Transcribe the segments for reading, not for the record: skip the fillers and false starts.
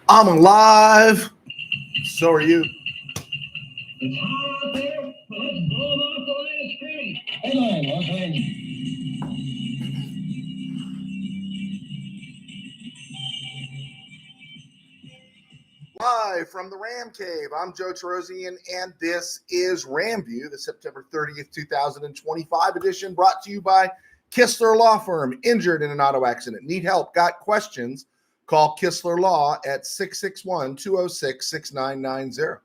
I'm alive. So are you. It's hot out there. Let's blow them off the line of scrimmage. Headline, Live from the RamCave. I'm Joe Terosian, and this is RamView, the September 30th, 2025 edition, brought to you by Kistler Law Firm. Injured in an auto accident? Need help? Got questions? Call Kistler Law at 661-206-6990.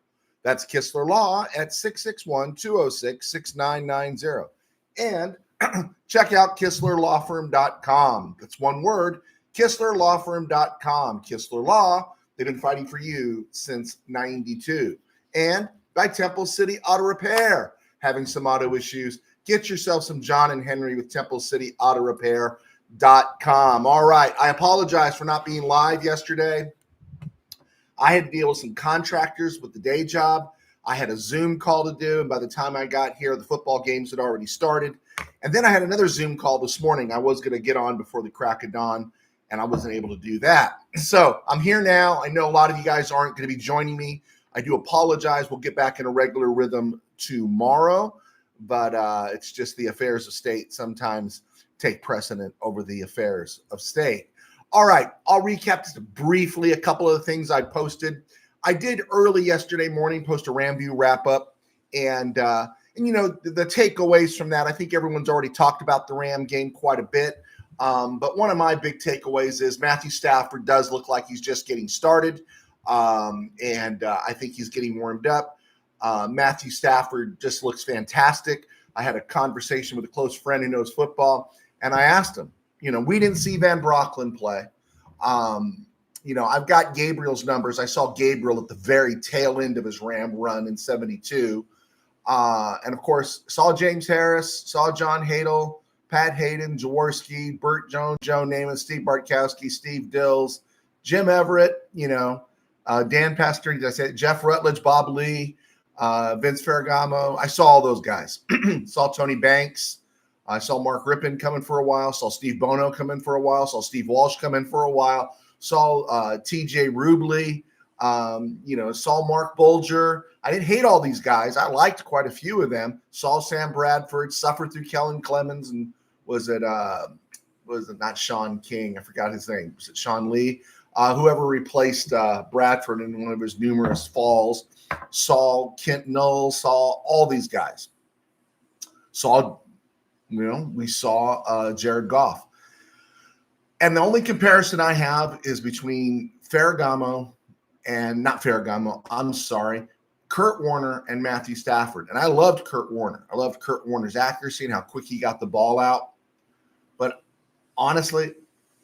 That's Kistler Law at 661-206-6990. And check out KistlerLawFirm.com. That's one word, KistlerLawFirm.com. Kistler Law, they've been fighting for you since 92. And by Temple City Auto Repair, having some auto issues, get yourself some John and Henry with Temple City Auto Repair.com. All right, I apologize for not being live yesterday. I had to deal with some contractors with the day job. I had a Zoom call to do, and by the time I got here, the football games had already started. And then I had another Zoom call this morning. I was going to get on before the crack of dawn, and I wasn't able to do that. So I'm here now. I know a lot of you guys aren't going to be joining me. I do apologize. We'll get back in a regular rhythm tomorrow, but it's just the affairs of state sometimes take precedent over the affairs of state. All right, I'll recap just briefly a couple of the things I posted. I did early yesterday morning post a RamView wrap up, and you know the takeaways from that. I think everyone's already talked about the Ram game quite a bit, but one of my big takeaways is Matthew Stafford does look like he's just getting started, and I think he's getting warmed up. Matthew Stafford just looks fantastic. I had a conversation with a close friend who knows football, and I asked him. You know, we didn't see Van Brocklin play. You know, I've got Gabriel's numbers. I saw Gabriel at the very tail end of his Ram run in 72. And, of course, saw James Harris, saw John Hadel, Pat Hayden, Jaworski, Burt Jones, Joe Namath, Steve Bartkowski, Steve Dills, Jim Everett, you know, Dan Pastor, did I say Jeff Rutledge, Bob Lee, Vince Ferragamo. I saw all those guys. Saw Tony Banks. I saw Mark Rippon come in for a while, saw Steve Bono come in for a while, saw Steve Walsh come in for a while, saw TJ Rubley, you know, saw Mark Bolger. I didn't hate all these guys. I liked quite a few of them. Saw Sam Bradford, suffered through Kellen Clemens, and was it not Sean King? I forgot his name. Was it Sean Lee? Whoever replaced Bradford in one of his numerous falls. Saw Kent Knowles, saw all these guys. We saw Jared Goff. And the only comparison I have is between Kurt Warner and Matthew Stafford. And I loved Kurt Warner. I loved Kurt Warner's accuracy and how quick he got the ball out. But honestly,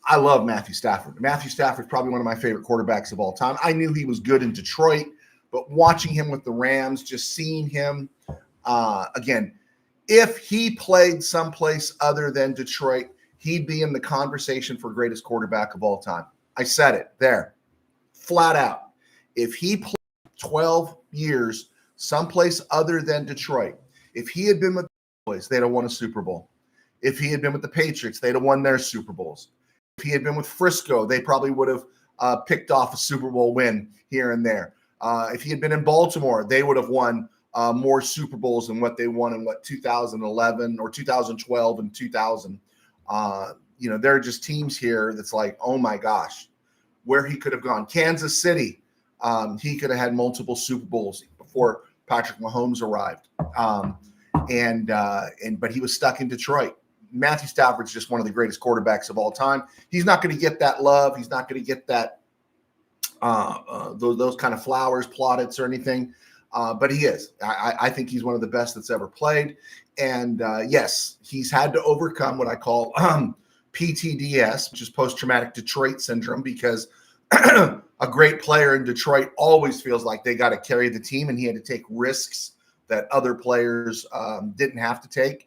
I love Matthew Stafford. Matthew Stafford is probably one of my favorite quarterbacks of all time. I knew he was good in Detroit, but watching him with the Rams, just seeing him, again, if he played someplace other than Detroit, he'd be in the conversation for greatest quarterback of all time. I said it there, flat out. If he played 12 years someplace other than Detroit, if he had been with the Cowboys, they'd have won a Super Bowl. If he had been with the Patriots, they'd have won their Super Bowls. If he had been with Frisco, they probably would have picked off a Super Bowl win here and there. If he had been in Baltimore, they would have won more Super Bowls than what they won in 2011 or 2012 and 2000. You know, there are just teams here that's like, oh my gosh, where he could have gone. Kansas City, he could have had multiple Super Bowls before Patrick Mahomes arrived. But he was stuck in Detroit. Matthew Stafford's just one of the greatest quarterbacks of all time. He's not going to get that love. He's not going to get that those kind of flowers, plaudits, or anything. But he is. I think he's one of the best that's ever played. And yes, he's had to overcome what I call PTDS, which is post-traumatic Detroit syndrome, because a great player in Detroit always feels like they got to carry the team, and he had to take risks that other players didn't have to take.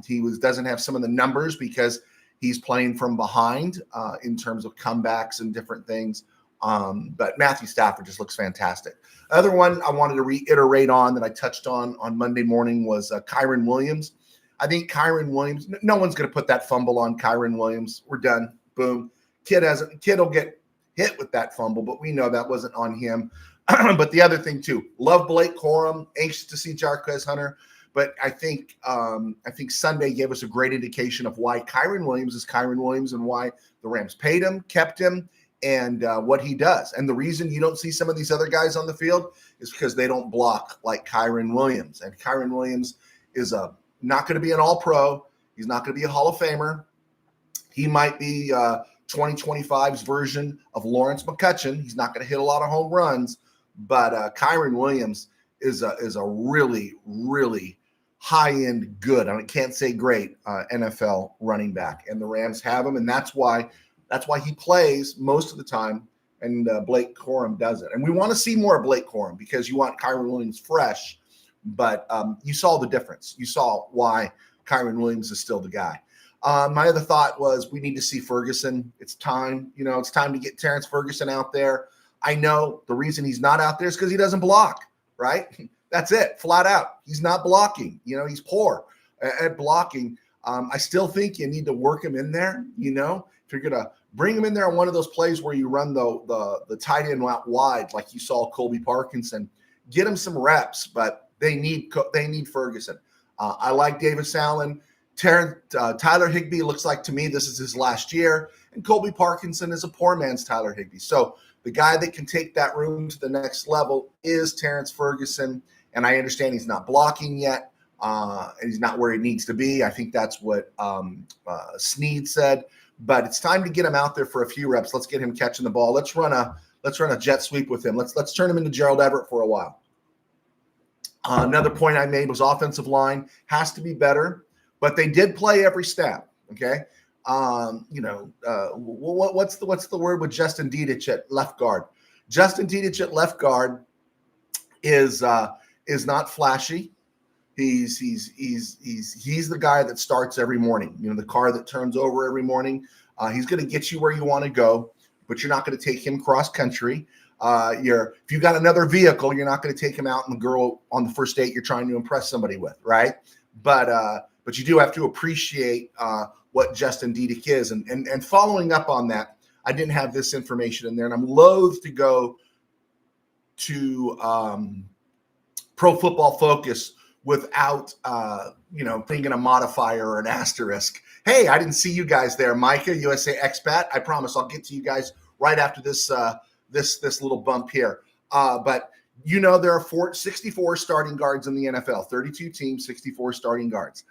He doesn't have some of the numbers because he's playing from behind in terms of comebacks and different things. But Matthew Stafford just looks fantastic. Other one I wanted to reiterate on that I touched on Monday morning was Kyren Williams. I think Kyren Williams, no one's going to put that fumble on Kyren Williams. We're done. Boom. Kid will get hit with that fumble, but we know that wasn't on him. But the other thing too, love Blake Corum, anxious to see Jarquez Hunter. But I think Sunday gave us a great indication of why Kyren Williams is Kyren Williams and why the Rams paid him, kept him, and what he does. And the reason you don't see some of these other guys on the field is because they don't block like Kyren Williams. And Kyren Williams is not going to be an all-pro. He's not going to be a Hall of Famer. He might be 2025's version of Lawrence McCutcheon. He's not going to hit a lot of home runs, but Kyren Williams is a really, really high-end, good, I can't say great, NFL running back. And the Rams have him, and that's why he plays most of the time, and Blake Corum doesn't. And we want to see more of Blake Corum because you want Kyren Williams fresh, but you saw the difference. You saw why Kyren Williams is still the guy. My other thought was we need to see Ferguson. It's time. It's time to get Terrence Ferguson out there. I know the reason he's not out there is because he doesn't block, right? That's it, flat out. He's not blocking. He's poor at blocking. I still think you need to work him in there, if you're going to bring him in there on one of those plays where you run the tight end out wide, like you saw Colby Parkinson, get him some reps, but they need Ferguson. I like Davis Allen. Tyler Higbee looks like to me this is his last year, and Colby Parkinson is a poor man's Tyler Higbee. So the guy that can take that room to the next level is Terrence Ferguson, and I understand he's not blocking yet, and he's not where he needs to be. I think that's what Snead said, but it's time to get him out there for a few reps. Let's get him catching the ball. Let's run a jet sweep with him. Let's turn him into Gerald Everett for a while. Another point I made was offensive line has to be better, but they did play every snap. Okay. What's the word with Justin Dedich at left guard? Justin Dedich at left guard is not flashy. He's the guy that starts every morning. The car that turns over every morning. He's going to get you where you want to go, but you're not going to take him cross country. If you got another vehicle, you're not going to take him out and the girl on the first date you're trying to impress somebody with, right? But you do have to appreciate what Justin Dedich is. And following up on that, I didn't have this information in there, and I'm loath to go to Pro Football Focus without thinking a modifier or an asterisk. Hey, I didn't see you guys there, Micah, USA Expat. I promise I'll get to you guys right after this this little bump here. But there are 64 starting guards in the NFL, 32 teams, 64 starting guards.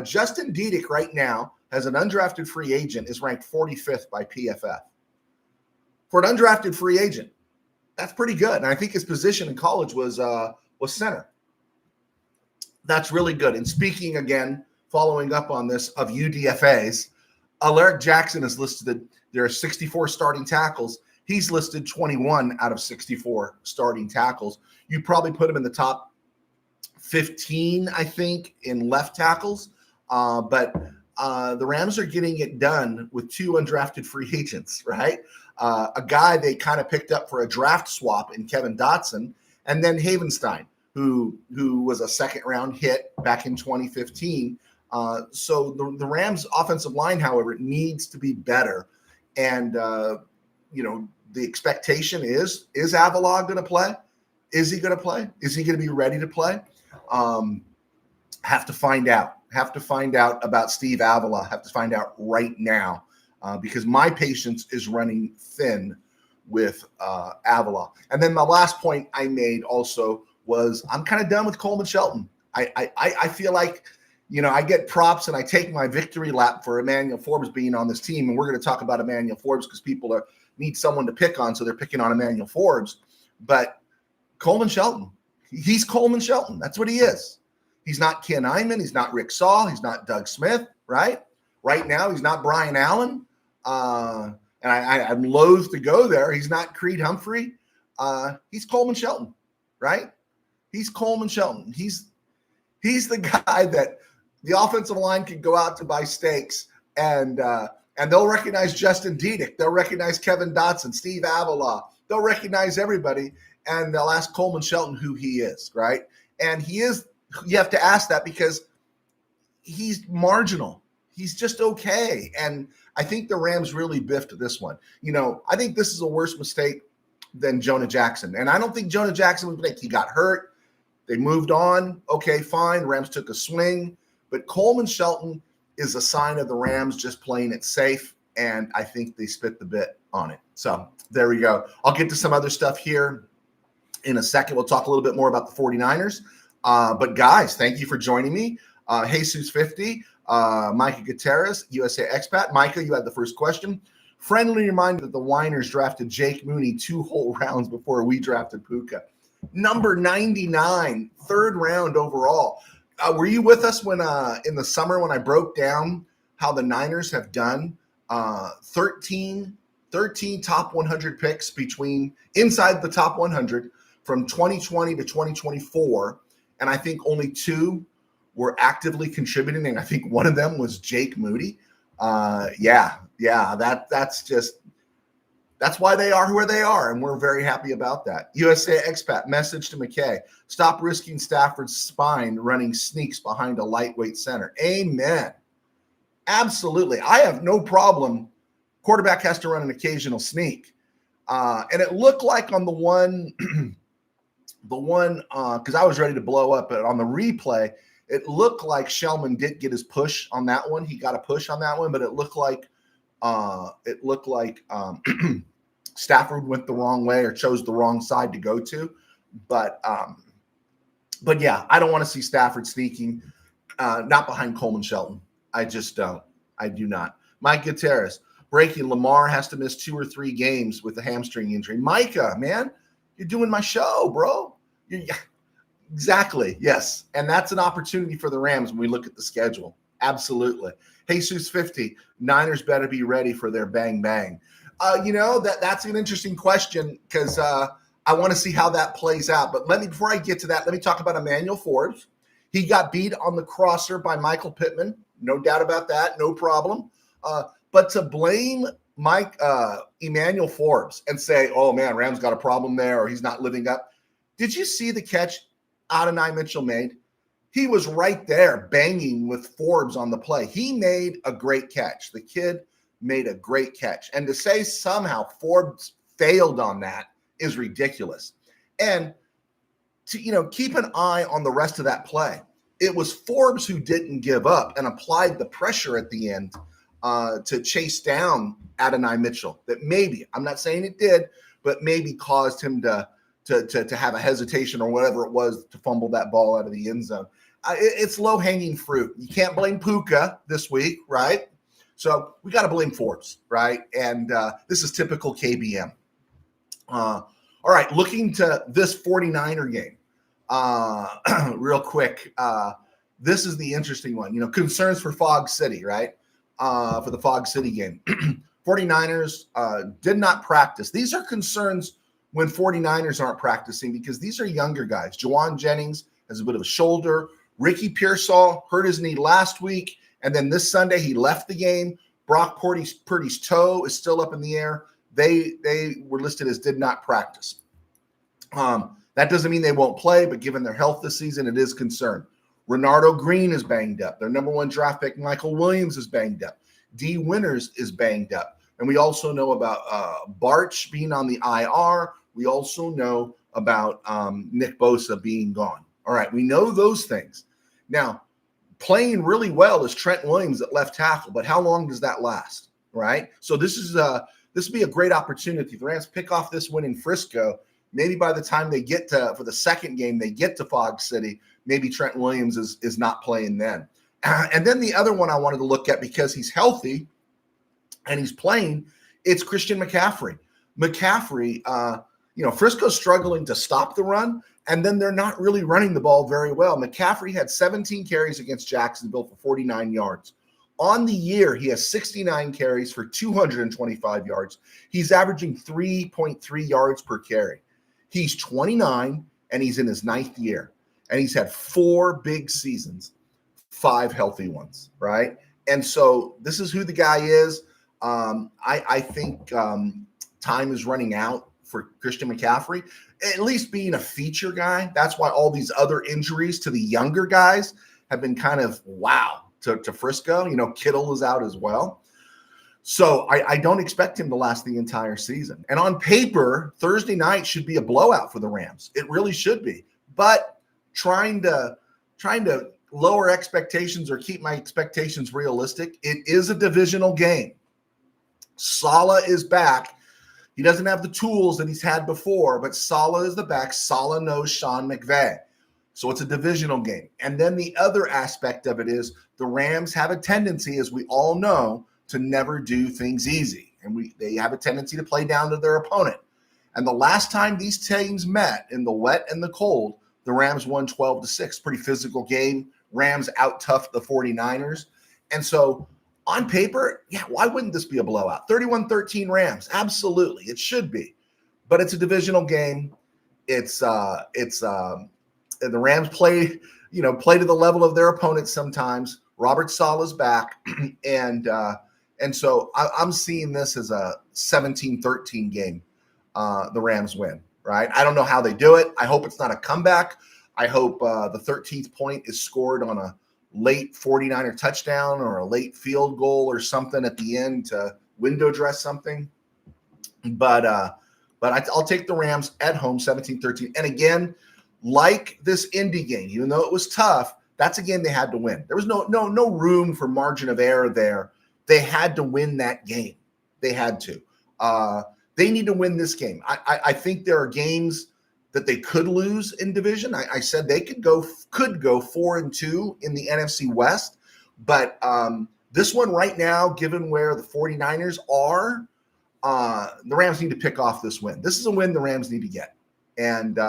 Justin Dedich right now, as an undrafted free agent, is ranked 45th by PFF. For an undrafted free agent, that's pretty good. And I think his position in college was center. That's really good. And speaking again, following up on this of UDFAs, Alaric Jackson is listed. There are 64 starting tackles. He's listed 21 out of 64 starting tackles. You probably put him in the top 15, I think, in left tackles. But the Rams are getting it done with two undrafted free agents, right? A guy they kind of picked up for a draft swap in Kevin Dotson, and then Havenstein, who was a second-round hit back in 2015. So the Rams' offensive line, however, needs to be better. And, the expectation is Avila going to play? Is he going to play? Is he going to be ready to play? Have to find out. Have to find out about Steve Avila. Have to find out right now because my patience is running thin with Avila. And then my last point I made also was I'm kind of done with Coleman Shelton. I feel like, I get props and I take my victory lap for Emmanuel Forbes being on this team. And we're going to talk about Emmanuel Forbes because people need someone to pick on. So they're picking on Emmanuel Forbes. But Coleman Shelton, he's Coleman Shelton. That's what he is. He's not Ken Iman. He's not Rick Saul. He's not Doug Smith, right? Right now, he's not Brian Allen. And I'm loath to go there. He's not Creed Humphrey. He's Coleman Shelton, right? He's Coleman Shelton. He's the guy that the offensive line can go out to buy steaks and they'll recognize Justin Dedich. They'll recognize Kevin Dotson, Steve Avila. They'll recognize everybody, and they'll ask Coleman Shelton who he is, right? And he is – you have to ask that because he's marginal. He's just okay. And I think the Rams really biffed this one. I think this is a worse mistake than Jonah Jackson. And I don't think Jonah Jackson was like, he got hurt. They moved on. Okay, fine. Rams took a swing. But Coleman Shelton is a sign of the Rams just playing it safe. And I think they spit the bit on it. So there we go. I'll get to some other stuff here in a second. We'll talk a little bit more about the 49ers. But guys, thank you for joining me. Jesus50, Micah Gutierrez, USA expat. Micah, you had the first question. Friendly reminder that the Winers drafted Jake Mooney 2 whole rounds before we drafted Puka. Number 99, 3rd round overall. Were you with us when in the summer when I broke down how the Niners have done 13 top 100 picks inside the top 100 from 2020 to 2024, and I think only 2 were actively contributing, and I think one of them was Jake Moody. That's why they are who they are, and we're very happy about that. USA expat message to McKay: stop risking Stafford's spine running sneaks behind a lightweight center. Amen. Absolutely. I have no problem. Quarterback has to run an occasional sneak. And it looked like on the one, because I was ready to blow up, but on the replay, it looked like Shellman did get his push on that one. He got a push on that one, but it looked like Stafford went the wrong way or chose the wrong side to go to. But yeah, I don't want to see Stafford sneaking, not behind Coleman Shelton. I just don't. I do not. Mike Gutierrez, breaking: Lamar has to miss 2 or 3 games with a hamstring injury. Micah, man, you're doing my show, bro. Exactly. Yes. And that's an opportunity for the Rams when we look at the schedule. Absolutely. Jesus50, Niners better be ready for their bang bang. That's an interesting question because I want to see how that plays out. But before I get to that, let me talk about Emmanuel Forbes. He got beat on the crosser by Michael Pittman. No doubt about that. No problem. But to blame Emmanuel Forbes and say, oh, man, Rams got a problem there or he's not living up. Did you see the catch Adonai Mitchell made? He was right there banging with Forbes on the play. He made a great catch. The kid made a great catch. And to say somehow Forbes failed on that is ridiculous. And to keep an eye on the rest of that play. It was Forbes who didn't give up and applied the pressure at the end to chase down Adonai Mitchell. That maybe, I'm not saying it did, but maybe caused him to have a hesitation or whatever it was to fumble that ball out of the end zone. It's low-hanging fruit. You can't blame Puka this week, right? So we got to blame Forbes, right? And this is typical KBM. All right, looking to this 49er game real quick. This is the interesting one. Concerns for Fog City, right? For the Fog City game. 49ers did not practice. These are concerns when 49ers aren't practicing because these are younger guys. Juwan Jennings has a bit of a shoulder. Ricky Pearsall hurt his knee last week, and then this Sunday he left the game. Brock Purdy's toe is still up in the air. They were listed as did not practice. That doesn't mean they won't play, but given their health this season, it is concerned. Renardo Green is banged up. Their number 1 draft pick, Michael Williams, is banged up. D. Winters is banged up. And we also know about Barch being on the IR. We also know about Nick Bosa being gone. All right, we know those things. Now, playing really well is Trent Williams at left tackle, but how long does that last, right? So this would be a great opportunity. If the Rams pick off this win in Frisco, maybe by the time they get for the second game, they get to Fog City, maybe Trent Williams is not playing then. And then the other one I wanted to look at because he's healthy and he's playing, it's Christian McCaffrey. Frisco's struggling to stop the run, and then they're not really running the ball very well. McCaffrey had 17 carries against Jacksonville for 49 yards. On the year, he has 69 carries for 225 yards. He's averaging 3.3 yards per carry. He's 29, and he's in his 9th year. And he's had 4 big seasons, 5 healthy ones, right? And so this is who the guy is. I think time is running out for Christian McCaffrey, at least being a feature guy. That's why all these other injuries to the younger guys have been kind of wow to Frisco. Kittle is out as well. So I don't expect him to last the entire season. And on paper, Thursday night should be a blowout for the Rams. It really should be. But trying to lower expectations or keep my expectations realistic, it is a divisional game. Saleh is back. He doesn't have the tools that he's had before, but Saleh is the back. Saleh knows Sean McVay. So it's a divisional game. And then the other aspect of it is the Rams have a tendency, as we all know, to never do things easy. And they have a tendency to play down to their opponent. And the last time these teams met in the wet and the cold, the Rams won 12-6. Pretty physical game. Rams out-toughed the 49ers. And so on paper, yeah, why wouldn't this be a blowout? 31-13 Rams. Absolutely. It should be. But it's a divisional game. The Rams play to the level of their opponents sometimes. Robert Saleh's back. And so I'm seeing this as a 17-13 game. The Rams win, right? I don't know how they do it. I hope it's not a comeback. I hope the 13th point is scored on a late 49er touchdown or a late field goal or something at the end to window dress something. But I'll take the Rams at home, 17-13. And again, like this Indy game, even though it was tough, that's a game they had to win. There was no room for margin of error there. They had to win that game. They had to. They need to win this game. I think there are games that they could lose in division. I said they could go 4-2 in the NFC West. But this one right now, given where the 49ers are, the Rams need to pick off this win. This is a win the Rams need to get. And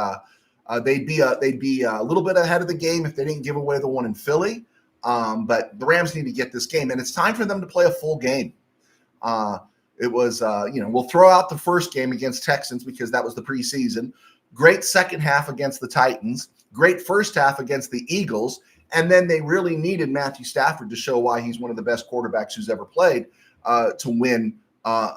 they'd be a little bit ahead of the game if they didn't give away the one in Philly. But the Rams need to get this game, and it's time for them to play a full game. We'll throw out the first game against Texans because that was the preseason. Great second half against the Titans. Great first half against the Eagles. And then they really needed Matthew Stafford to show why he's one of the best quarterbacks who's ever played to win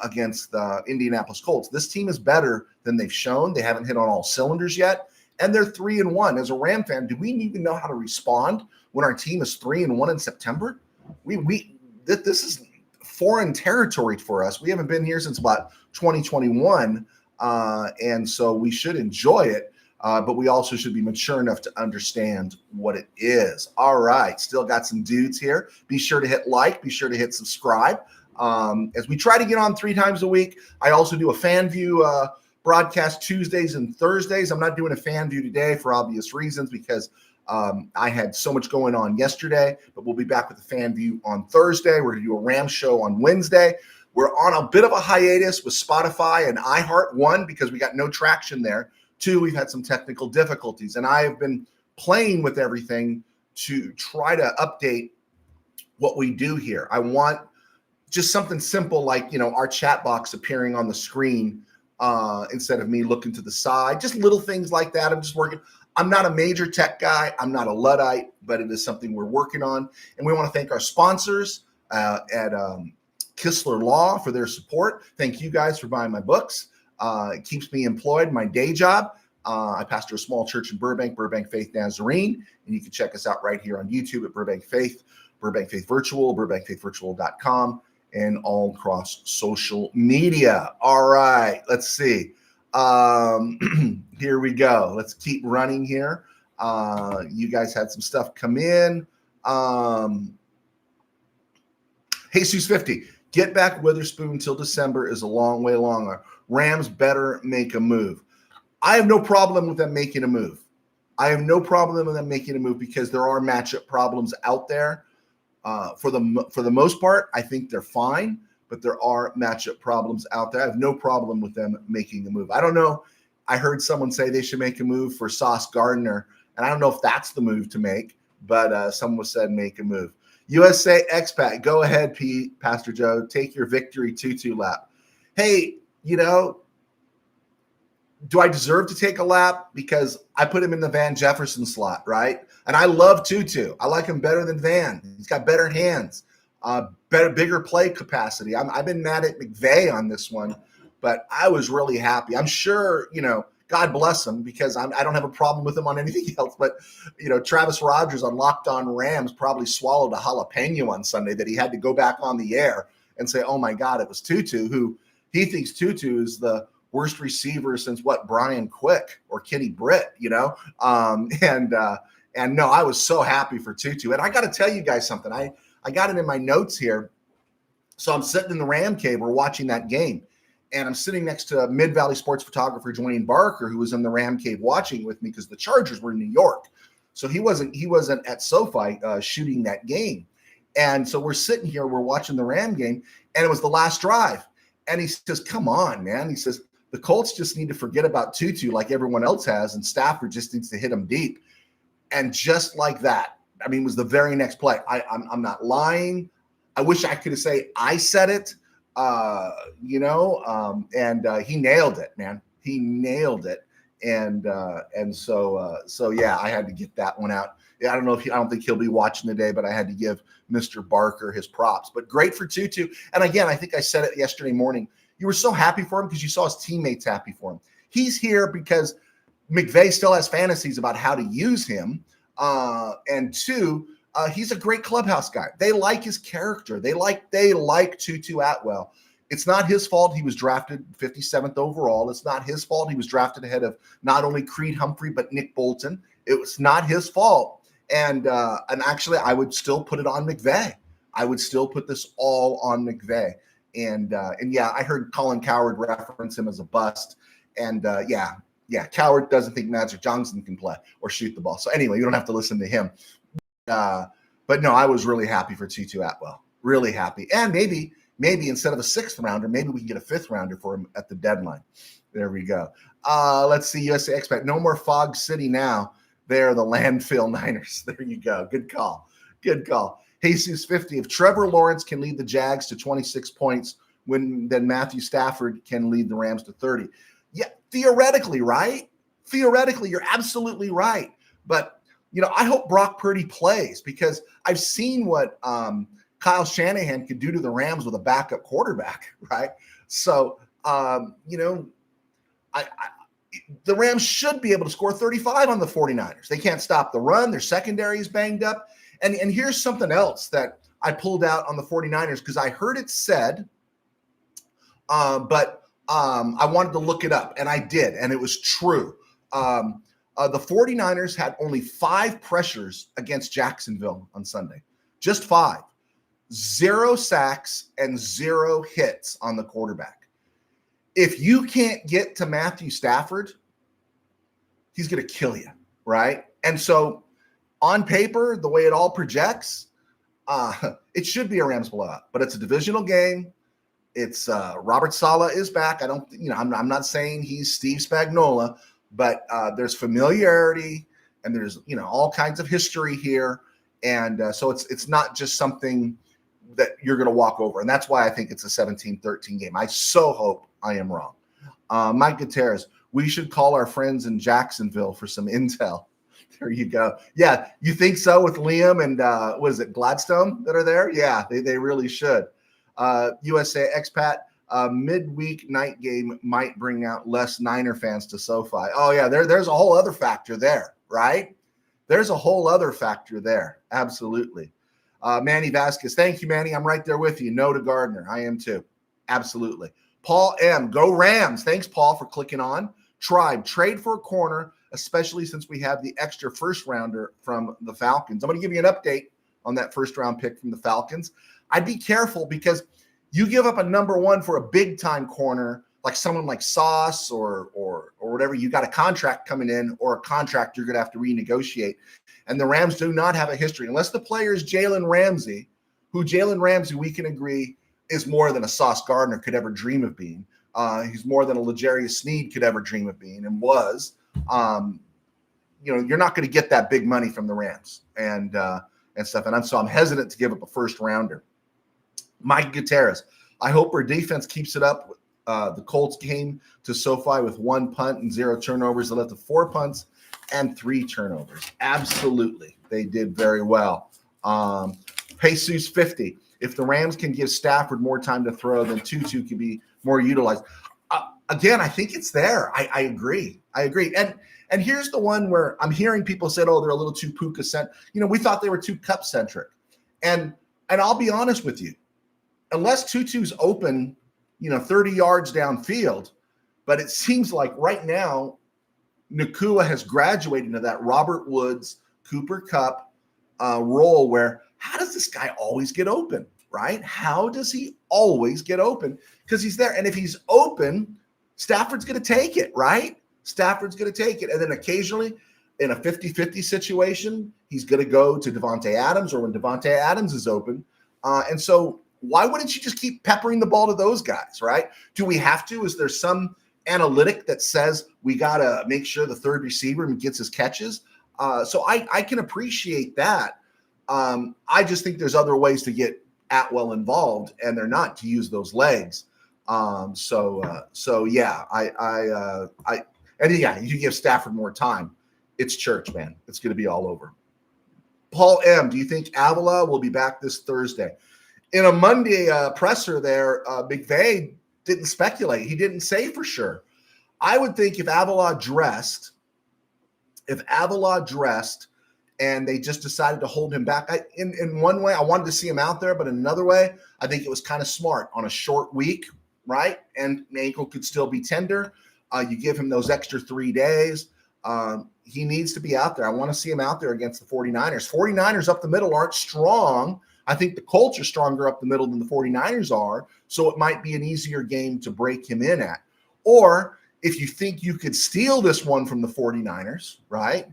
against the Indianapolis Colts. This team is better than they've shown. They haven't hit on all cylinders yet. And they're 3-1. As a Ram fan, do we even know how to respond when our team is 3-1 in September? This is foreign territory for us. We haven't been here since about 2021, and so we should enjoy it, but we also should be mature enough to understand what it is. All right, still got some dudes here. Be sure to hit like. Be sure to hit subscribe. As we try to get on 3 times a week, I also do a fan view broadcast Tuesdays and Thursdays. I'm not doing a fan view today for obvious reasons because I had so much going on yesterday, but we'll be back with the fan view on Thursday. We're going to do a Ram show on Wednesday. We're on a bit of a hiatus with Spotify and iHeart. 1, because we got no traction there. 2, we've had some technical difficulties, and I have been playing with everything to try to update what we do here. I want just something simple like, our chat box appearing on the screen instead of me looking to the side, just little things like that. I'm just working. I'm not a major tech guy. I'm not a Luddite, but it is something we're working on. And we want to thank our sponsors at Kistler Law for their support. Thank you guys for buying my books. It keeps me employed, my day job. I pastor a small church in Burbank Faith Nazarene. And you can check us out right here on YouTube at Burbank Faith Virtual, burbankfaithvirtual.com, and all across social media. All right, let's see. Here we go. Let's keep running here. You guys had some stuff come in. Jesus 50. Get back Witherspoon till December is a long way longer. Rams better make a move. I have no problem with them making a move. Because there are matchup problems out there. For the most part, I think they're fine, but there are matchup problems out there. I have no problem with them making a move. I don't know. I heard someone say they should make a move for Sauce Gardner, and I don't know if that's the move to make, but someone said make a move. USA Expat, go ahead, Pastor Joe. Take your victory tutu lap. Hey, do I deserve to take a lap? Because I put him in the Van Jefferson slot, right? And I love Tutu. I like him better than Van. He's got better hands, bigger play capacity. I've been mad at McVay on this one, but I was really happy. I'm sure, God bless him, because I don't have a problem with him on anything else. But, Travis Rogers on Locked On Rams probably swallowed a jalapeno on Sunday that he had to go back on the air and say, oh my God, it was Tutu, who he thinks Tutu is the worst receiver since what, Brian Quick or Kenny Britt, and no, I was so happy for Tutu. And I got to tell you guys something. I got it in my notes here. So I'm sitting in the RamCave, we're watching that game, and I'm sitting next to Mid-Valley sports photographer Dwayne Barker, who was in the RamCave watching with me because the Chargers were in New York. So he wasn't at SoFi shooting that game. And so we're sitting here, we're watching the Ram game, and it was the last drive. And he says, come on, man. He says, the Colts just need to forget about Tutu like everyone else has, and Stafford just needs to hit him deep. And just like that, I mean, it was the very next play. I'm not lying. I wish I could have said I said it, he nailed it, man. He nailed it. And so yeah, I had to get that one out. I don't think he'll be watching today, but I had to give Mr. Barker his props. But great for Tutu. And again, I think I said it yesterday morning. You were so happy for him because you saw his teammates happy for him. He's here because McVay still has fantasies about how to use him. And two, he's a great clubhouse guy. They like his character. They like Tutu Atwell. It's not his fault he was drafted 57th overall. It's not his fault he was drafted ahead of not only Creed Humphrey, but Nick Bolton. It was not his fault. And actually, I would still put it on McVay. I would still put this all on McVay. And yeah, I heard Colin Cowherd reference him as a bust. And yeah, Cowherd doesn't think Magic Johnson can play or shoot the ball. So anyway, you don't have to listen to him. But no, I was really happy for Tutu Atwell. Really happy. And maybe instead of a 6th rounder, maybe we can get a 5th rounder for him at the deadline. There we go. Let's see, USA Expat. No more Fog City now. They're the landfill Niners. There you go. Good call. Good call. Jesus 50. If Trevor Lawrence can lead the Jags to 26 points, then Matthew Stafford can lead the Rams to 30. Yeah, theoretically, right? Theoretically, you're absolutely right. But, I hope Brock Purdy plays because I've seen what Kyle Shanahan could do to the Rams with a backup quarterback, right? So, the Rams should be able to score 35 on the 49ers. They can't stop the run. Their secondary is banged up. And here's something else that I pulled out on the 49ers because I heard it said, but I wanted to look it up, and I did, and it was true. The 49ers had only 5 pressures against Jacksonville on Sunday. Just 5. 0 sacks and 0 hits on the quarterback. If you can't get to Matthew Stafford, he's going to kill you, right? And so on paper, the way it all projects, it should be a Rams blowout, but it's a divisional game. It's Robert Saleh is back. I'm not saying he's Steve Spagnuolo, but there's familiarity and there's, all kinds of history here. And so it's not just something that you're going to walk over. And that's why I think it's a 17-13 game. I so hope I am wrong. Mike Gutierrez, we should call our friends in Jacksonville for some intel. There you go. Yeah, you think so with Liam and what is it, Gladstone that are there? Yeah, they really should. USA Expat, midweek night game might bring out less Niner fans to SoFi. Oh, yeah, there's a whole other factor there, right? There's a whole other factor there. Absolutely. Manny Vasquez, thank you, Manny. I'm right there with you. No to Gardner. I am too. Absolutely. Paul M, go Rams. Thanks, Paul, for clicking on. Tribe, trade for a corner, especially since we have the extra first rounder from the Falcons. I'm going to give you an update on that first round pick from the Falcons. I'd be careful because you give up a number 1 for a big time corner, like someone like Sauce or whatever. You got a contract coming in or a contract you're going to have to renegotiate. And the Rams do not have a history unless the player is Jalen Ramsey, who we can agree is more than a Sauce Gardner could ever dream of being. He's more than a L'Jarius Sneed could ever dream of being and was. You're not going to get that big money from the Rams and stuff. And I'm hesitant to give up a first rounder. Mike Gutierrez, I hope our defense keeps it up. The Colts came to SoFi with 1 punt and 0 turnovers. They left with 4 punts and 3 turnovers. Absolutely. They did very well. Jesus 50. If the Rams can give Stafford more time to throw, then Tutu can be more utilized. Again, I think it's there. I agree. And here's the one where I'm hearing people say, oh, they're a little too Puka-centric. We thought they were too Cup-centric. And I'll be honest with you. unless Tutu's open, 30 yards downfield. But it seems like right now, Nakua has graduated into that Robert Woods, Cooper Kupp role where how does this guy always get open, right? How does he always get open? Because he's there. And if he's open, Stafford's going to take it, right? Stafford's going to take it. And then occasionally in a 50-50 situation, he's going to go to Devontae Adams or when Devontae Adams is open. And so why wouldn't you just keep peppering the ball to those guys, right? Do we have to? Is there some analytic that says we got to make sure the third receiver gets his catches? So I can appreciate that. I just think there's other ways to get Atwell involved, and they're not to use those legs. So yeah, you give Stafford more time. It's church, man. It's going to be all over. Paul M., do you think Avila will be back this Thursday? In a Monday presser there, McVay didn't speculate. He didn't say for sure. I would think if Avila dressed and they just decided to hold him back, in one way, I wanted to see him out there, but in another way, I think it was kind of smart on a short week, right? And the ankle could still be tender. You give him those extra 3 days. He needs to be out there. I want to see him out there against the 49ers. 49ers up the middle aren't strong. I think the Colts are stronger up the middle than the 49ers are, so it might be an easier game to break him in at. Or if you think you could steal this one from the 49ers, right?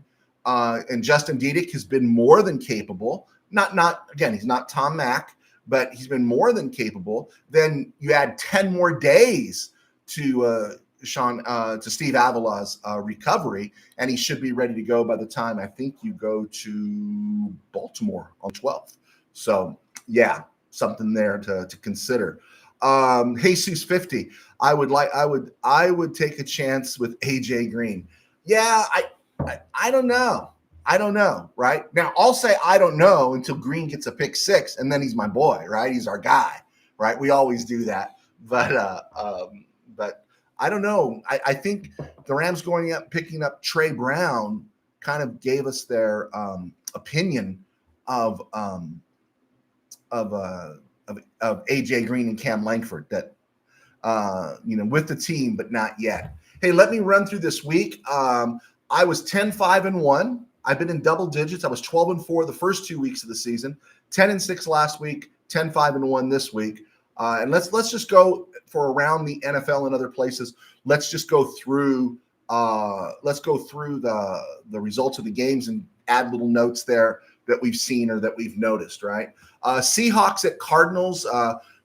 And Justin Diedick has been more than capable. Again, he's not Tom Mack, but he's been more than capable. Then you add 10 more days to Steve Avila's recovery, and he should be ready to go by the time I think you go to Baltimore on 12th. So yeah, something there to consider. Jesus 50. I would take a chance with AJ Green. Yeah, I don't know. I don't know, right? Now I'll say I don't know until Green gets a pick six, and then he's my boy, right? He's our guy, right? We always do that. But I don't know. I think the Rams picking up Trey Brown kind of gave us their opinion of AJ Green and Cam Langford that with the team, but not yet. Hey, let me run through this week. I was 10-5-1. I've been in double digits. I was 12-4 the first 2 weeks of the season, 10-6 last week, 10-5-1 this week. And let's just go for around the NFL and other places. Let's just go through. Let's go through the results of the games and add little notes there that we've seen or that we've noticed. Right? Seahawks at Cardinals.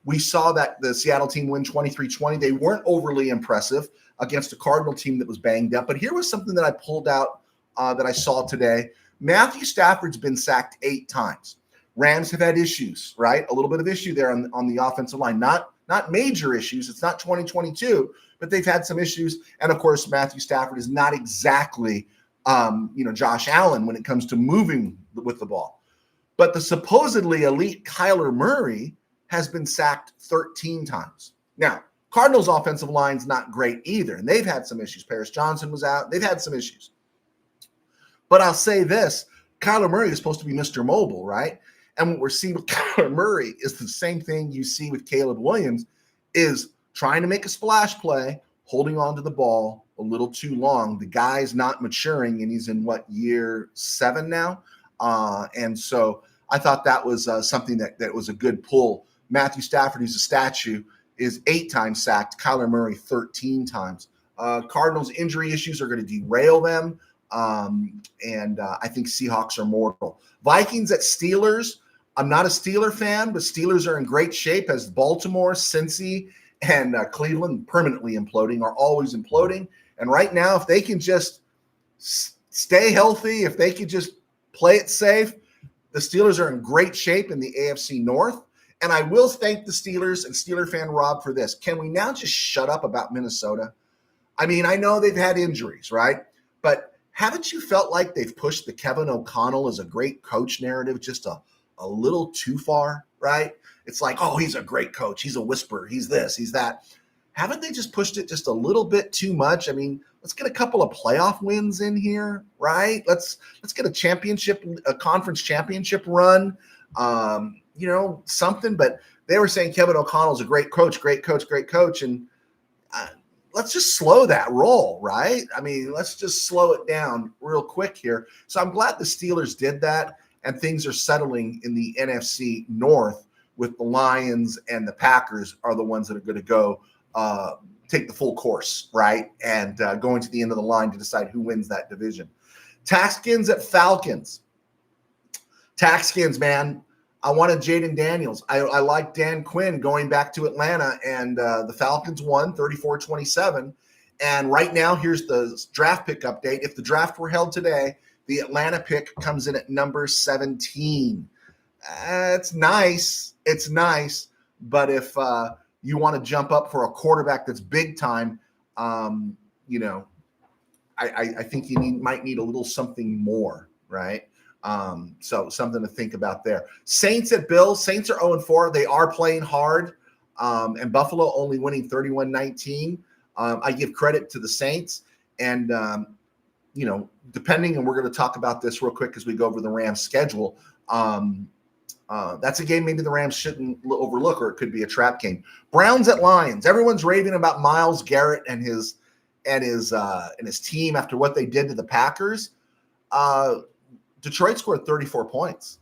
We saw that the Seattle team win 23-20. They weren't overly impressive against a Cardinal team that was banged up. But here was something that I pulled out that I saw today. Matthew Stafford's been sacked 8 times. Rams have had issues, right? A little bit of issue there on the offensive line. Not major issues. It's not 2022, but they've had some issues. And, of course, Matthew Stafford is not exactly, Josh Allen when it comes to moving with the ball. But the supposedly elite Kyler Murray has been sacked 13 times. Now, Cardinals' offensive line's not great either, and they've had some issues. Paris Johnson was out. They've had some issues. But I'll say this, Kyler Murray is supposed to be Mr. Mobile, right? And what we're seeing with Kyler Murray is the same thing you see with Caleb Williams, is trying to make a splash play, holding on to the ball a little too long. The guy's not maturing, and he's in, year 7 now? And so I thought that was something that was a good pull. Matthew Stafford, who's a statue, is 8 times sacked. Kyler Murray 13 times. Cardinals' injury issues are going to derail them. And I think Seahawks are mortal. Vikings at Steelers. I'm not a Steeler fan, but Steelers are in great shape as Baltimore, Cincy, and Cleveland, permanently imploding, are always imploding. And right now, if they can just stay healthy, if they can just play it safe, the Steelers are in great shape in the AFC North. And I will thank the Steelers and Steeler fan Rob for this. Can we now just shut up about Minnesota? I mean, I know they've had injuries, right? But haven't you felt like they've pushed the Kevin O'Connell as a great coach narrative just a little too far, right? It's like, oh, he's a great coach. He's a whisperer. He's this, he's that. Haven't they just pushed it just a little bit too much? I mean, let's get a couple of playoff wins in here, right? Let's get a conference championship run, something. But they were saying Kevin O'Connell's a great coach, and let's just slow that roll, right? I mean, let's just slow it down real quick here. So I'm glad the Steelers did that, and things are settling in the NFC North with the Lions and the Packers are the ones that are going to go take the full course, right? And going to the end of the line to decide who wins that division. Taxkins at Falcons. Taxkins, man. I wanted Jaden Daniels. I like Dan Quinn going back to Atlanta, and the Falcons won 34-27. And right now, here's the draft pick update. If the draft were held today, the Atlanta pick comes in at number 17. It's nice. It's nice. But if you want to jump up for a quarterback that's big time, you know, I think you might need a little something more, right? So something to think about there. Saints at Bills. Saints are 0-4. They are playing hard. And Buffalo only winning 31-19. I give credit to the Saints. And, you know, depending, and we're going to talk about this real quick as we go over the Rams schedule. That's a game maybe the Rams shouldn't overlook, or it could be a trap game. Browns at Lions. Everyone's raving about Myles Garrett and his team after what they did to the Packers. Detroit scored 34 points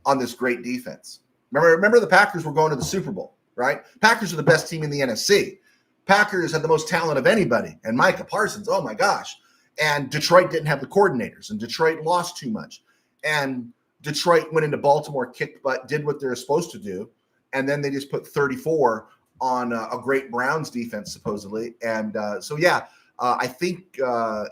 on this great defense. Remember the Packers were going to the Super Bowl, right? Packers are the best team in the NFC. Packers had the most talent of anybody, and Micah Parsons, oh my gosh. And Detroit didn't have the coordinators, and Detroit lost too much. And Detroit went into Baltimore, kicked butt, did what they're supposed to do, and then they just put 34 on a great Browns defense, supposedly. And I think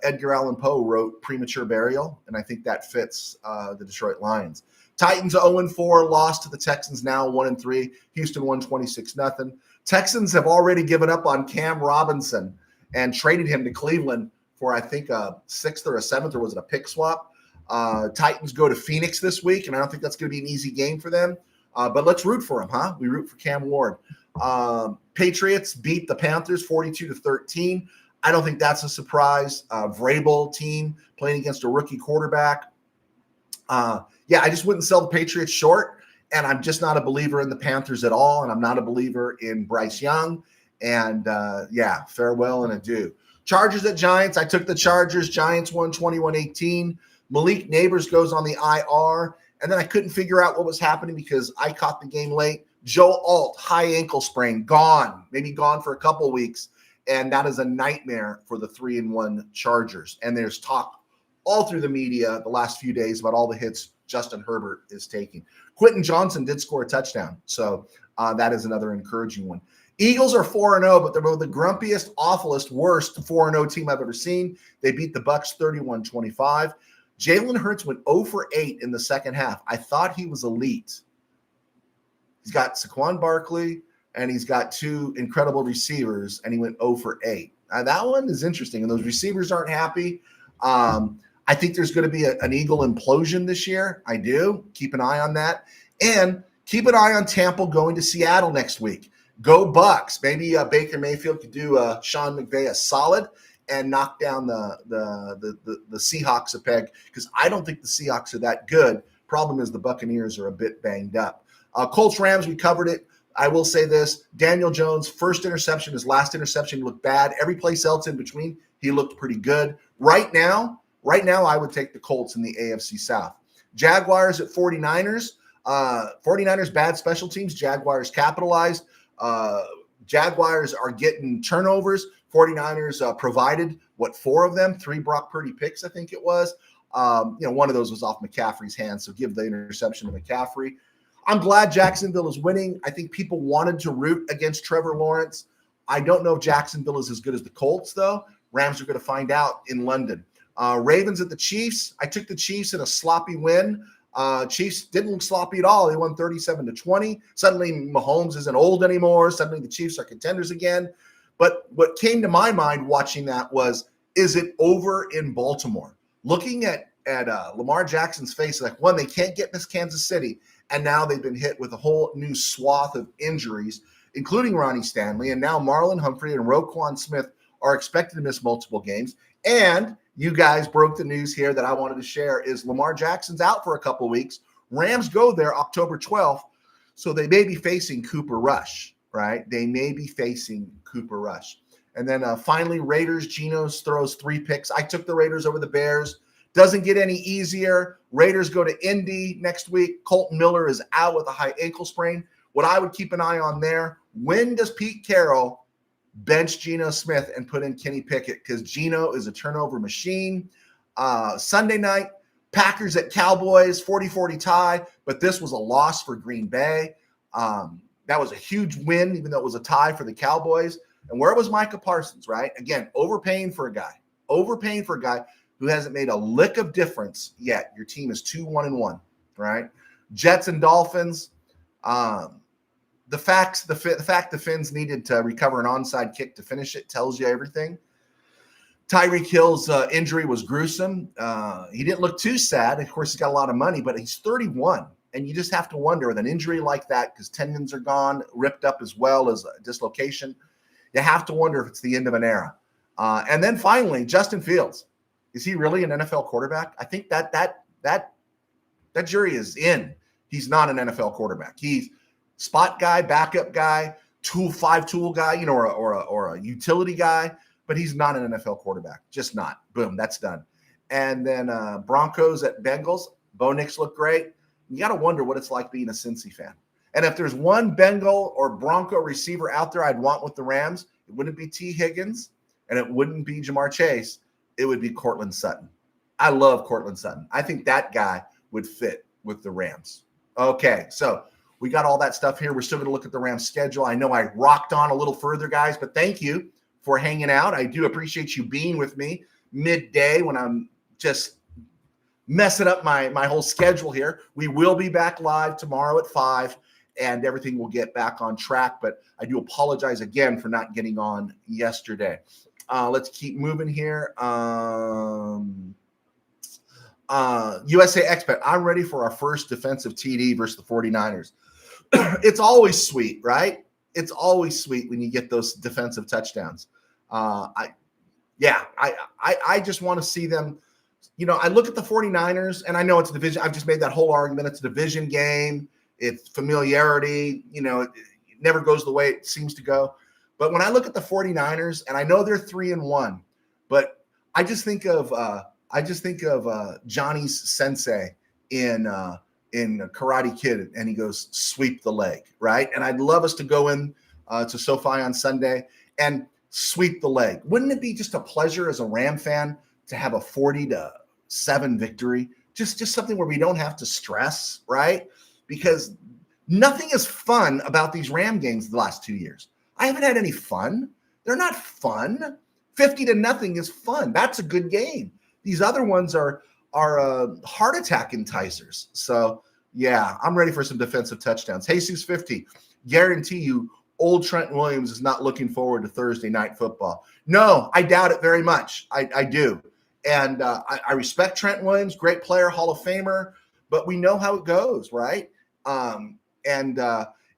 Edgar Allan Poe wrote Premature Burial, and I think that fits the Detroit Lions. Titans 0-4, lost to the Texans, now 1-3. Houston won 26-0. Texans have already given up on Cam Robinson and traded him to Cleveland for, I think, a 6th or a 7th, or was it a pick swap? Titans go to Phoenix this week, and I don't think that's going to be an easy game for them. But let's root for them, huh? We root for Cam Ward. Patriots beat the Panthers 42-13. I don't think that's a surprise. Vrabel team playing against a rookie quarterback. I just wouldn't sell the Patriots short, and I'm just not a believer in the Panthers at all, and I'm not a believer in Bryce Young. And, farewell and adieu. Chargers at Giants. I took the Chargers. Giants won 21-18. Malik Neighbors goes on the IR, and then I couldn't figure out what was happening because I caught the game late. Joe Alt, high ankle sprain, gone, maybe gone for a couple weeks. And that is a nightmare for the 3-1 Chargers. And there's talk all through the media the last few days about all the hits Justin Herbert is taking. Quentin Johnson did score a touchdown. So that is another encouraging one. Eagles are 4-0, but they're both the grumpiest, awfulest, worst 4-0 team I've ever seen. They beat the Bucs 31-25. Jalen Hurts went 0-for-8 in the second half. I thought he was elite. He's got Saquon Barkley, and he's got 2 incredible receivers, and he went 0-for-8. That one is interesting, and those receivers aren't happy. I think there's going to be an Eagle implosion this year. I do. Keep an eye on that. And keep an eye on Tampa going to Seattle next week. Go Bucks. Maybe Baker Mayfield could do Sean McVay a solid and knock down the Seahawks a peg, because I don't think the Seahawks are that good. Problem is the Buccaneers are a bit banged up. Colts Rams, we covered it. I will say this: Daniel Jones, first interception, his last interception looked bad. Every place else in between, he looked pretty good. Right now, I would take the Colts in the AFC South. Jaguars at 49ers. 49ers, bad special teams. Jaguars capitalized. Jaguars are getting turnovers. 49ers provided, 4 of them? 3 Brock Purdy picks, I think it was. One of those was off McCaffrey's hands, so give the interception to McCaffrey. I'm glad Jacksonville is winning. I think people wanted to root against Trevor Lawrence. I don't know if Jacksonville is as good as the Colts, though. Rams are going to find out in London. Ravens at the Chiefs. I took the Chiefs in a sloppy win. Chiefs didn't look sloppy at all. They won 37-20. Suddenly Mahomes isn't old anymore. Suddenly the Chiefs are contenders again. But what came to my mind watching that was, is it over in Baltimore? Looking at Lamar Jackson's face, like, one, they can't get past Kansas City, and now they've been hit with a whole new swath of injuries, including Ronnie Stanley, and now Marlon Humphrey and Roquan Smith are expected to miss multiple games. And you guys broke the news here that I wanted to share is Lamar Jackson's out for a couple weeks. Rams go there October 12th. So they may be facing Cooper Rush, right? They may be facing Cooper Rush. And then finally, Raiders, Geno throws 3 picks. I took the Raiders over the Bears. Doesn't get any easier. Raiders go to Indy next week. Colton Miller is out with a high ankle sprain. What I would keep an eye on there, when does Pete Carroll bench Geno Smith and put in Kenny Pickett? Because Geno is a turnover machine. Sunday night, Packers at Cowboys, 40-40 tie, but this was a loss for Green Bay. That was a huge win, even though it was a tie for the Cowboys. And where was Micah Parsons, right? Again, overpaying for a guy who hasn't made a lick of difference yet. Your team is 2-1-1, right? Jets and Dolphins. The fact the Finns needed to recover an onside kick to finish it tells you everything. Tyreek Hill's injury was gruesome. He didn't look too sad. Of course, he's got a lot of money, but he's 31. And you just have to wonder with an injury like that, because tendons are gone, ripped up as well as a dislocation, you have to wonder if it's the end of an era. And then finally, Justin Fields. Is he really an NFL quarterback? I think that jury is in. He's not an NFL quarterback. He's spot guy, backup guy, tool guy, or a utility guy, but he's not an NFL quarterback. Just not. Boom, that's done. And then Broncos at Bengals. Bo Nix looked great. You got to wonder what it's like being a Cincy fan. And if there's one Bengal or Bronco receiver out there I'd want with the Rams, it wouldn't be T. Higgins and it wouldn't be Jamar Chase. It would be Cortland Sutton. I love Cortland Sutton. I think that guy would fit with the Rams. Okay, so we got all that stuff here. We're still going to look at the Rams schedule. I know I rocked on a little further, guys, but thank you for hanging out. I do appreciate you being with me midday when I'm just messing up my whole schedule here. We will be back live tomorrow at 5, and everything will get back on track. But I do apologize again for not getting on yesterday. Let's keep moving here. USA Expat, I'm ready for our first defensive TD versus the 49ers. It's always sweet, right? It's always sweet when you get those defensive touchdowns. I just want to see them. I look at the 49ers, and I know it's a division. I've just made that whole argument. It's a division game. It's familiarity. It never goes the way it seems to go. But when I look at the 49ers, and I know they're 3-1, but I just think of Johnny's sensei in Karate Kid, and he goes, sweep the leg, right? And I'd love us to go in to SoFi on Sunday and sweep the leg. Wouldn't it be just a pleasure as a Ram fan to have a 40-7 victory? Just something where we don't have to stress, right? Because nothing is fun about these Ram games the last 2 years. I haven't had any fun. They're not fun. 50-0 is fun. That's a good game. These other ones are heart attack enticers. So, yeah, I'm ready for some defensive touchdowns. Jesus 50, guarantee you old Trent Williams is not looking forward to Thursday night football. No, I doubt it very much. I do. And I respect Trent Williams, great player, Hall of Famer, but we know how it goes, right?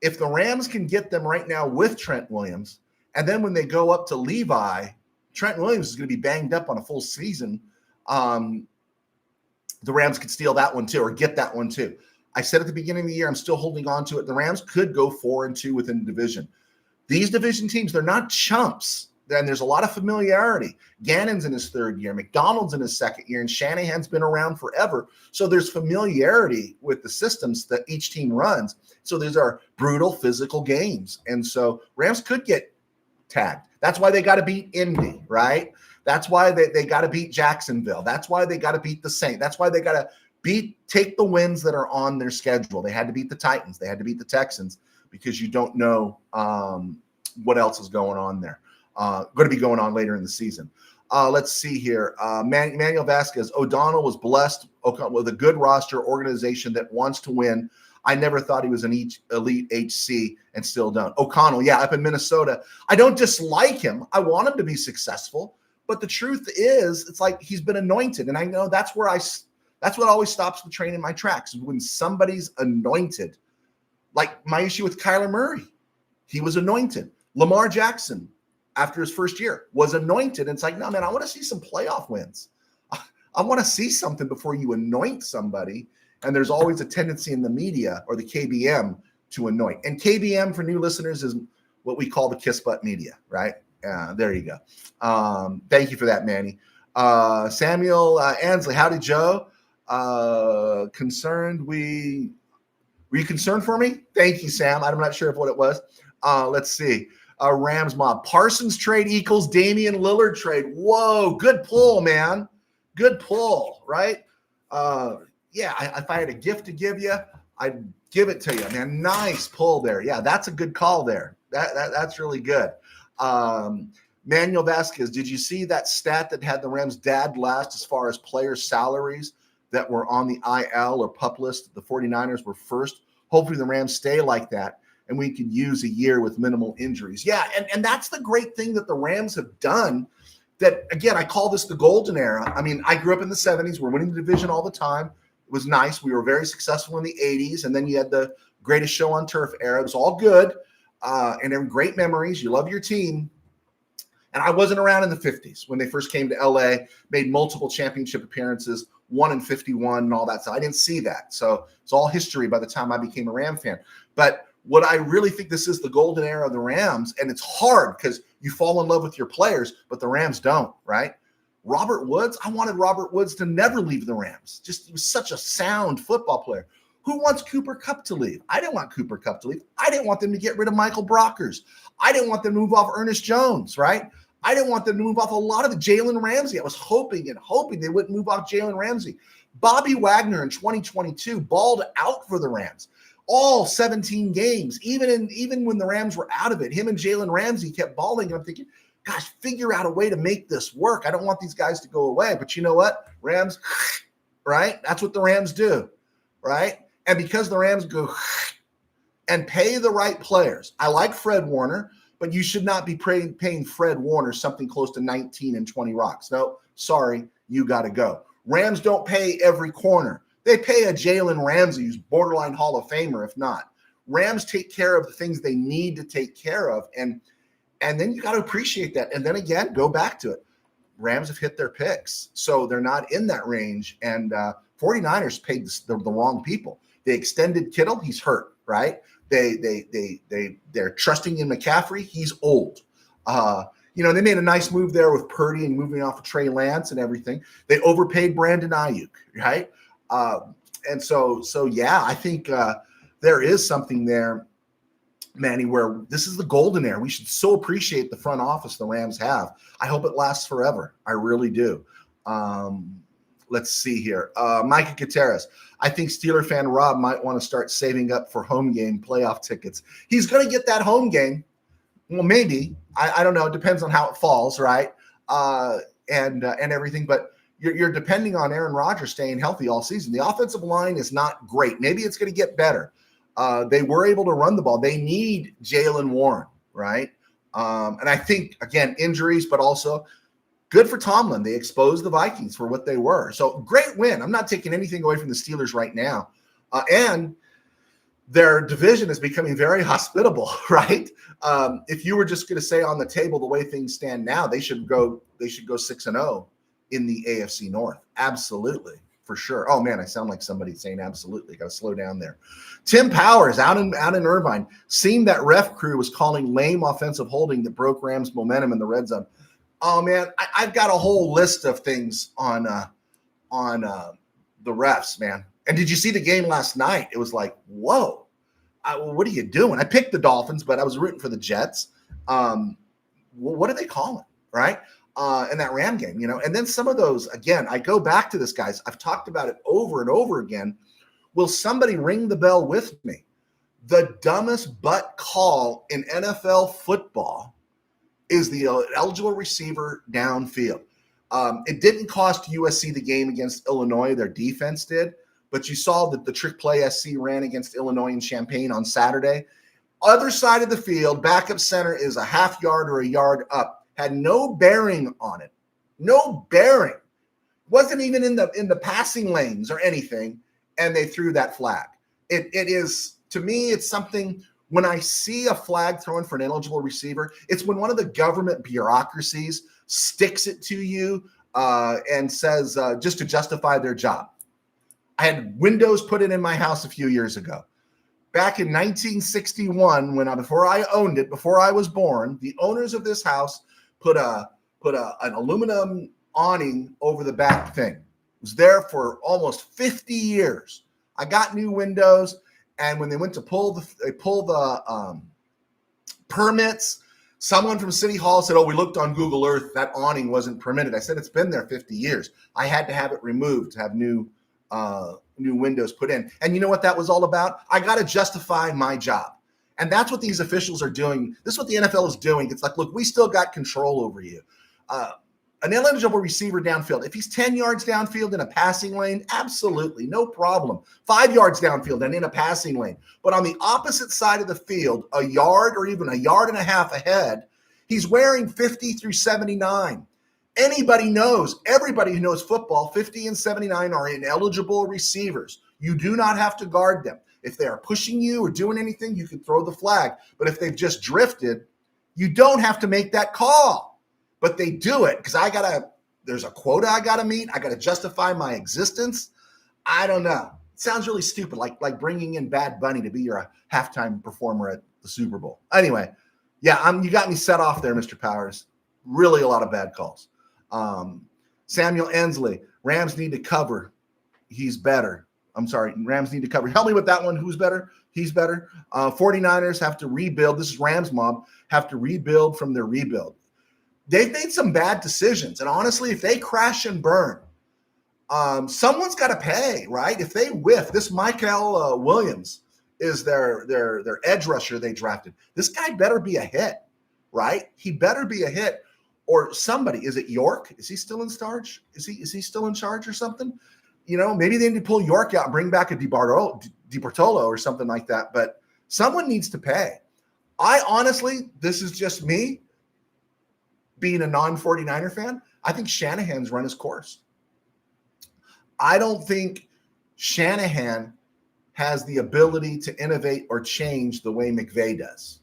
If the Rams can get them right now with Trent Williams, and then when they go up to Levi, Trent Williams is going to be banged up on a full season. The Rams could steal that one too, or get that one too. I said at the beginning of the year, I'm still holding on to it. The Rams could go 4-2 within the division. These division teams, they're not chumps. And there's a lot of familiarity. Gannon's in his 3rd year, McDonald's in his 2nd year, and Shanahan's been around forever. So there's familiarity with the systems that each team runs. So these are brutal physical games. And so Rams could get tagged. That's why they got to beat Indy, right? That's why they got to beat Jacksonville. That's why they got to beat the Saints. That's why they got to take the wins that are on their schedule. They had to beat the Titans. They had to beat the Texans, because you don't know what else is going on there. Going to be going on later in the season. Let's see here. Manuel Vasquez, O'Donnell was blessed with a good roster, organization that wants to win. I never thought he was an elite HC and still don't. O'Connell, yeah, up in Minnesota. I don't dislike him. I want him to be successful. But the truth is, it's like he's been anointed. And I know that's what always stops the train in my tracks. When somebody's anointed, like my issue with Kyler Murray, he was anointed. Lamar Jackson, after his 1st year, was anointed. And it's like, no, man, I want to see some playoff wins. I want to see something before you anoint somebody. And there's always a tendency in the media or the KBM to annoy. And KBM for new listeners is what we call the Kiss Butt Media, right? There you go. Thank you for that, Manny. Samuel Ansley, howdy, Joe. Were you concerned for me? Thank you, Sam. I'm not sure of what it was. Let's see. Rams mob. Parsons trade equals Damian Lillard trade. Whoa, good pull, man. Good pull, right? If I had a gift to give you, I'd give it to you, man. Nice pull there. Yeah, that's a good call there. That's really good. Manuel Vasquez, did you see that stat that had the Rams dead last as far as player salaries that were on the IL or PUP list? The 49ers were first. Hopefully the Rams stay like that, and we could use a year with minimal injuries. Yeah, and that's the great thing that the Rams have done. That, again, I call this the golden era. I mean, I grew up in the 70s. We're winning the division all the time. It was nice. We were very successful in the 80s, and then you had the greatest show on turf era. It was all good, and then great memories. You love your team. And I wasn't around in the 50s when they first came to LA, made multiple championship appearances, won in 51 and all that stuff. I didn't see that. So it's all history by the time I became a Ram fan. But what I really think this is the golden era of the Rams, and it's hard because you fall in love with your players, but the Rams don't, right? Robert Woods, I wanted Robert Woods to never leave the Rams. Just, he was such a sound football player. Who wants Cooper Kupp to leave? I didn't want Cooper Kupp to leave. I didn't want them to get rid of Michael Brockers. I didn't want them to move off Ernest Jones, right? I didn't want them to move off a lot of the Jalen Ramsey. I was hoping they wouldn't move off Jalen Ramsey. Bobby Wagner in 2022 balled out for the Rams. All 17 games, even when the Rams were out of it, him and Jalen Ramsey kept balling. And I'm thinking, gosh, figure out a way to make this work. I don't want these guys to go away. But you know what? Rams, right? That's what the Rams do, right? And because the Rams go and pay the right players, I like Fred Warner, but you should not be paying Fred Warner something close to 19 and 20 rocks. No, sorry, you got to go. Rams don't pay every corner. They pay a Jalen Ramsey who's borderline Hall of Famer, if not. Rams take care of the things they need to take care of, and then you got to appreciate that. And then again, go back to it. Rams have hit their picks, so they're not in that range. And 49ers paid the wrong people. They extended Kittle, he's hurt, right? They're trusting in McCaffrey, he's old. They made a nice move there with Purdy and moving off of Trey Lance and everything. They overpaid Brandon Ayuk, right? And so I think there is something there, Manny, where this is the golden era. We should so appreciate the front office the Rams have. I hope it lasts forever. I really do. Let's see here. Micah Gutierrez. I think Steeler fan Rob might want to start saving up for home game playoff tickets. He's going to get that home game. Well, maybe. I don't know. It depends on how it falls, right? And everything. But you're depending on Aaron Rodgers staying healthy all season. The offensive line is not great. Maybe it's going to get better. They were able to run the ball. They need Jaylen Warren, right? And I think, again, injuries, but also good for Tomlin. They exposed the Vikings for what they were. So great win. I'm not taking anything away from the Steelers right now. And their division is becoming very hospitable, right? If you were just going to say on the table the way things stand now, they should go 6-0 in the AFC North. Absolutely, for sure. Oh man, I sound like somebody saying absolutely. Got to slow down there. Tim Powers out in Irvine. Seemed that ref crew was calling lame offensive holding that broke Rams' momentum in the red zone. Oh man, I've got a whole list of things on the refs, man. And did you see the game last night? It was like, whoa, what are you doing? I picked the Dolphins, but I was rooting for the Jets. What are they calling, right? In that Ram game, And then some of those, again, I go back to this, guys. I've talked about it over and over again. Will somebody ring the bell with me? The dumbest butt call in NFL football is the eligible receiver downfield. It didn't cost USC the game against Illinois. Their defense did. But you saw that the trick play SC ran against Illinois and Champaign on Saturday. Other side of the field, backup center is a half yard or a yard up. Had no bearing on it. No bearing. Wasn't even in the passing lanes or anything. And they threw that flag. It is, to me, it's something. When I see a flag thrown for an eligible receiver, it's when one of the government bureaucracies sticks it to you and says just to justify their job. I had windows put in my house a few years ago. back in 1961, before I owned it, before I was born, the owners of this house put an aluminum awning over the back thing. It was there for almost 50 years. I got new windows, and when they went to pull the permits, someone from City Hall said, "Oh, we looked on Google Earth. That awning wasn't permitted." I said, "It's been there 50 years. I had to have it removed to have new windows put in." And you know what that was all about? I got to justify my job. And that's what these officials are doing. This is what the NFL is doing. It's like, look, we still got control over you. An ineligible receiver downfield, if he's 10 yards downfield in a passing lane, absolutely, no problem. 5 yards downfield and in a passing lane. But on the opposite side of the field, a yard or even a yard and a half ahead, he's wearing 50 through 79. Everybody who knows football, 50 and 79 are ineligible receivers. You do not have to guard them. If they are pushing you or doing anything, you can throw the flag. But if they've just drifted, you don't have to make that call. But they do it because there's a quota I got to meet. I got to justify my existence. I don't know. It sounds really stupid, like bringing in Bad Bunny to be your halftime performer at the Super Bowl. Anyway, yeah, you got me set off there, Mr. Powers. Really a lot of bad calls. Samuel Ensley, Rams need to cover. He's better. I'm sorry, Rams need to cover. Help me with that one. Who's better? He's better. 49ers have to rebuild. This is Rams mob, have to rebuild from their rebuild. They've made some bad decisions. And honestly, if they crash and burn, someone's got to pay, right? If they whiff, this Michael Williams is their edge rusher they drafted. This guy better be a hit, right? He better be a hit. Or somebody, is it York? Is he still in charge? Is he still in charge or something? You know, maybe they need to pull York out and bring back a DiBartolo or something like that. But someone needs to pay. I honestly, this is just me being a non-49er fan. I think Shanahan's run his course. I don't think Shanahan has the ability to innovate or change the way McVay does.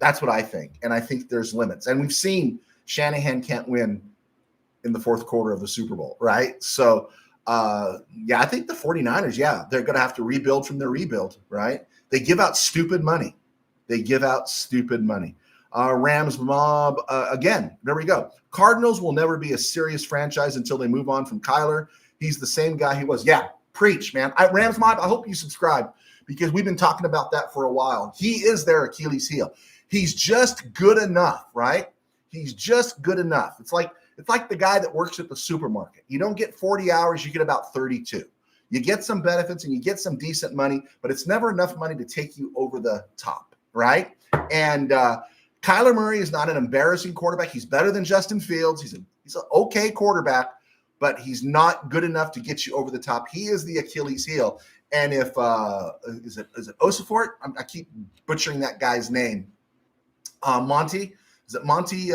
That's what I think. And I think there's limits. And we've seen Shanahan can't win in the fourth quarter of the Super Bowl, right? So, I think the 49ers, they're going to have to rebuild from their rebuild, right? They give out stupid money. Rams mob, again, there we go. Cardinals will never be a serious franchise until they move on from Kyler. He's the same guy he was. Yeah, preach, man. Rams mob, I hope you subscribe because we've been talking about that for a while. He is their Achilles heel. He's just good enough, right? He's just good enough. It's like the guy that works at the supermarket. You don't get 40 hours, you get about 32. You get some benefits and you get some decent money, but it's never enough money to take you over the top, right? And Kyler Murray is not an embarrassing quarterback. He's better than Justin Fields. He's an okay quarterback, but he's not good enough to get you over the top. He is the Achilles heel. And if is it Osifort? I keep butchering that guy's name. Monty. Is it Monty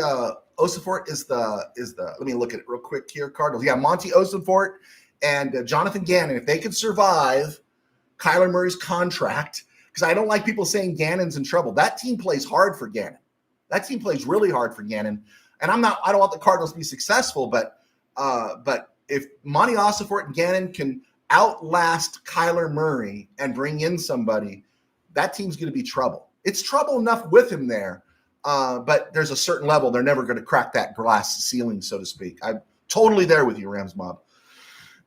Osifort is the let me look at it real quick here. Cardinals. Yeah, Monty Osifort and Jonathan Gannon. If they could survive Kyler Murray's contract, because I don't like people saying Gannon's in trouble. That team plays hard for Gannon. That team plays really hard for Gannon. And I don't want the Cardinals to be successful, but if Monty Osifort and Gannon can outlast Kyler Murray and bring in somebody, that team's going to be trouble. It's trouble enough with him there. But there's a certain level. They're never going to crack that glass ceiling, so to speak. I'm totally there with you, Rams mob.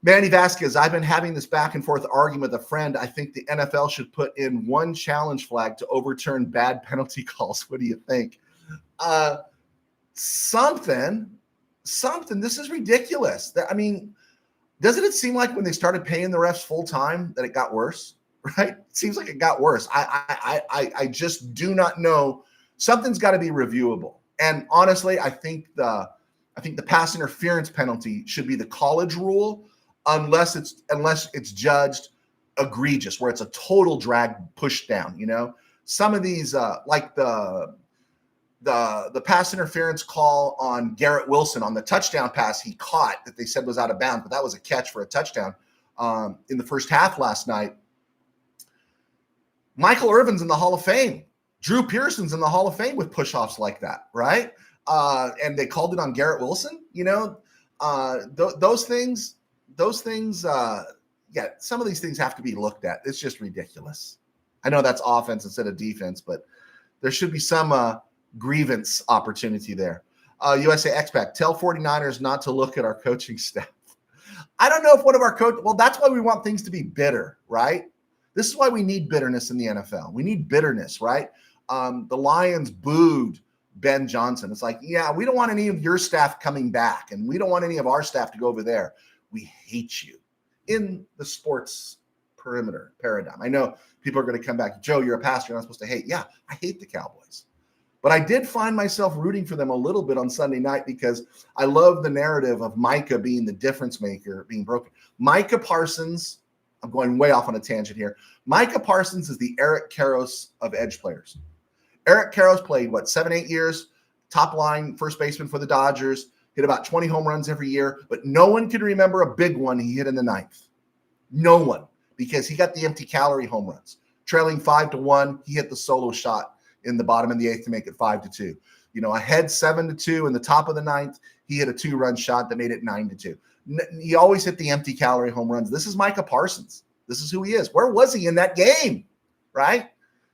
Manny Vasquez, I've been having this back and forth argument with a friend. I think the NFL should put in one challenge flag to overturn bad penalty calls. What do you think? Something. This is ridiculous. I mean, doesn't it seem like when they started paying the refs full time that it got worse? Right? It seems like it got worse. I just do not know. Something's got to be reviewable. And honestly, I think the pass interference penalty should be the college rule, unless it's judged egregious, where it's a total drag push down. You know, some of these like the pass interference call on Garrett Wilson on the touchdown pass he caught that they said was out of bounds, but that was a catch for a touchdown in the first half last night. Michael Irvin's in the Hall of Fame. Drew Pearson's in the Hall of Fame with push-offs like that, right? And they called it on Garrett Wilson. You know, those things. Some of these things have to be looked at. It's just ridiculous. I know that's offense instead of defense, but there should be some grievance opportunity there. USA Expac, tell 49ers not to look at our coaching staff. I don't know if one of our coaches, well, that's why we want things to be bitter, right? This is why we need bitterness in the NFL. We need bitterness, right? The Lions booed Ben Johnson. It's like, yeah, we don't want any of your staff coming back, and we don't want any of our staff to go over there. We hate you in the sports perimeter paradigm. I know people are going to come back. Joe, you're a pastor. You're not supposed to hate. Yeah, I hate the Cowboys. But I did find myself rooting for them a little bit on Sunday night because I love the narrative of Micah being the difference maker, being broken. Micah Parsons, I'm going way off on a tangent here. Micah Parsons is the Eric Karros of edge players. Eric Karros played, 7-8 years, top line first baseman for the Dodgers, hit about 20 home runs every year, but no one can remember a big one he hit in the ninth. No one, because he got the empty calorie home runs. Trailing 5-1, he hit the solo shot in the bottom of the eighth to make it 5-2. Ahead 7-2 in the top of the ninth, he hit a 2-run shot that made it 9-2. He always hit the empty calorie home runs. This is Micah Parsons. This is who he is. Where was he in that game? Right?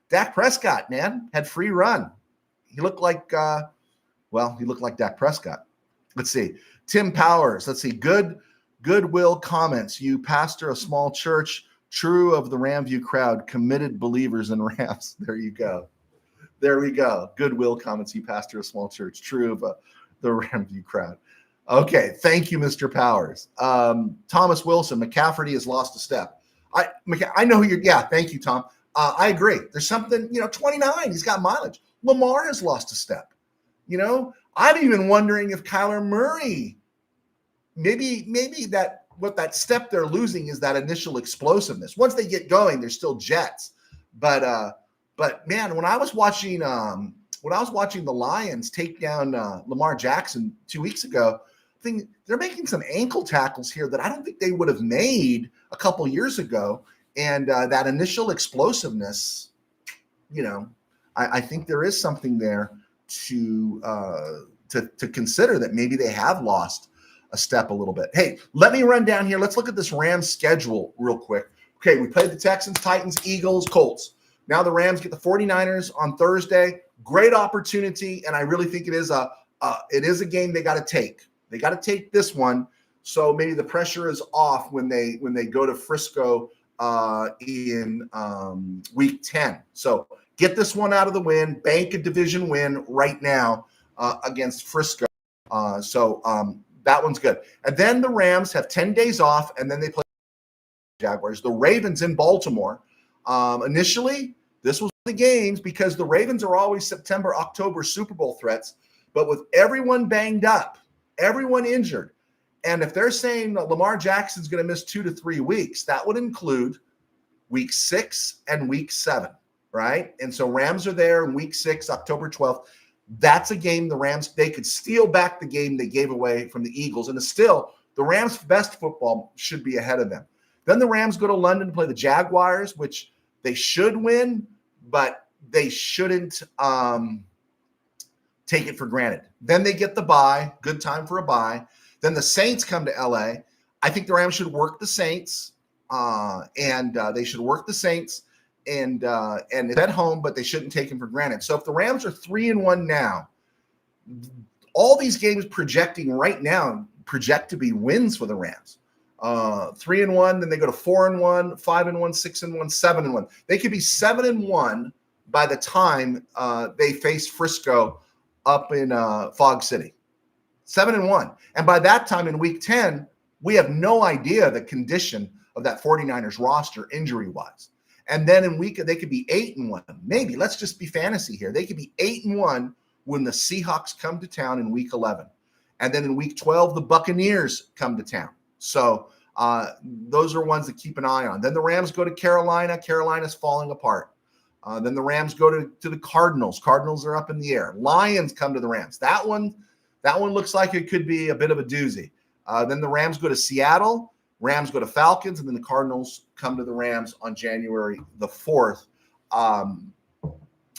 Dak Prescott, man, had free run. He looked like, he looked like Dak Prescott. Let's see. Tim Powers. Let's see. Goodwill comments. You pastor a small church, true of the RamView crowd, committed believers in Rams. There you go. There we go. Goodwill comments. You pastor a small church, true of the RamView crowd. Okay. Thank you, Mr. Powers. Thomas Wilson. McCafferty has lost a step. I know who you're. Yeah. Thank you, Tom. I agree. There's something, 29. He's got mileage. Lamar has lost a step. I'm even wondering if Kyler Murray, maybe that step they're losing is that initial explosiveness. Once they get going, they're still jets. But man, when I was watching the Lions take down Lamar Jackson 2 weeks ago, I think they're making some ankle tackles here that I don't think they would have made a couple years ago. And that initial explosiveness, I think there is something there to consider that maybe they have lost a step a little bit. Hey, let me run down here. Let's look at this Rams schedule real quick. Okay, we played the Texans, Titans, Eagles, Colts. Now the Rams get the 49ers on Thursday. Great opportunity, and I really think it is a game they got to take. They got to take this one, so maybe the pressure is off when they go to Frisco in week 10. So get this one out of the win, bank a division win right now against Frisco. That one's good. And then the Rams have 10 days off, and then they play the Jaguars. The Ravens in Baltimore. Initially, this was the games because the Ravens are always September, October Super Bowl threats, but with everyone banged up, everyone injured, and if they're saying that Lamar Jackson's going to miss 2 to 3 weeks, that would include week 6 and week 7, right? And so Rams are there in week 6, October 12th. That's a game the Rams, they could steal back the game they gave away from the Eagles. And still, the Rams' best football should be ahead of them. Then the Rams go to London to play the Jaguars, which they should win, but they shouldn't take it for granted. Then they get the bye, good time for a bye. Then the Saints come to LA. I think the Rams should work the Saints, and they should work the Saints and it's at home, but they shouldn't take them for granted. So if the Rams are 3-1 now, all these games projecting right now project to be wins for the Rams. 3-1, then they go to 4-1, 5-1, 6-1, 7-1. They could be 7-1 by the time they face Frisco up in Fog City. 7-1. And by that time in week 10, we have no idea the condition of that 49ers roster injury-wise. And then in week, they could be 8-1. Maybe, let's just be fantasy here. They could be 8-1 when the Seahawks come to town in week 11. And then in week 12, the Buccaneers come to town. So those are ones to keep an eye on. Then the Rams go to Carolina. Carolina's falling apart. Then the Rams go to the Cardinals. Cardinals are up in the air. Lions come to the Rams. That one looks like it could be a bit of a doozy. Then the Rams go to Seattle. Rams go to Falcons, and then the Cardinals come to the Rams on January the 4th.